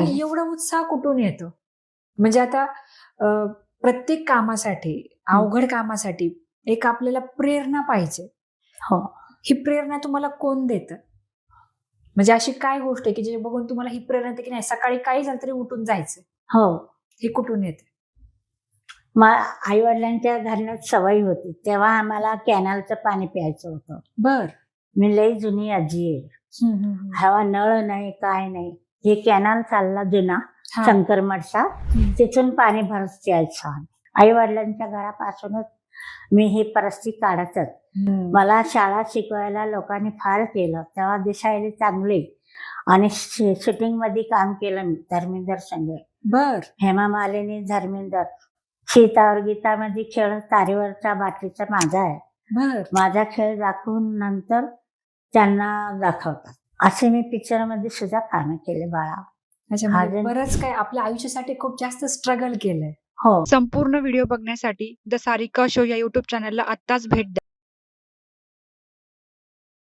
आणि एवढा उत्साह कुठून येतो? म्हणजे आता प्रत्येक कामासाठी, अवघड कामासाठी एक आपल्याला प्रेरणा पाहिजे. हो. ही प्रेरणा तुम्हाला कोण देतं? म्हणजे अशी काय गोष्ट आहे की जे बघून तुम्हाला ही प्रेरणा येते की नाही सकाळी काही झालं तरी उठून जायचं? हो. हे कुठून येते? आई वडिलांच्या घरात सवय होती, तेव्हा आम्हाला कॅनलचं पाणी प्यायचं होतं. बर. मी लई जुनी आजी आहे. हवा नळ नाही, काय नाही. हे कॅनल चालला जुना शंकरमठचा, तिथून पाणी भरत यायचं. आई वडिलांच्या घरापासूनच मी ही परिस्थिती काढतच. मला शाळा शिकवायला लोकांनी फार केलं, तेव्हा दिसायला चांगले आणि शूटिंग मध्ये काम केलं मी धर्मेंद्र संगे. बर. हेमा मालिनी, धर्मेंद्र, सीता और गीता मध्ये खेळ तारेवरच्या बाटलीचा माझा आहे. बर. माझा खेळ दाखवून नंतर त्यांना दाखवतात. असे मी पिक्चर मध्ये सुद्धा कामे केले बाळा. म्हणजे बरंच काय आपल्या आयुष्यासाठी खूप जास्त स्ट्रगल केलंय. हो. संपूर्ण व्हिडिओ बघण्यासाठी द सारिका शो या YouTube चॅनलला आत्ताच भेट द्या.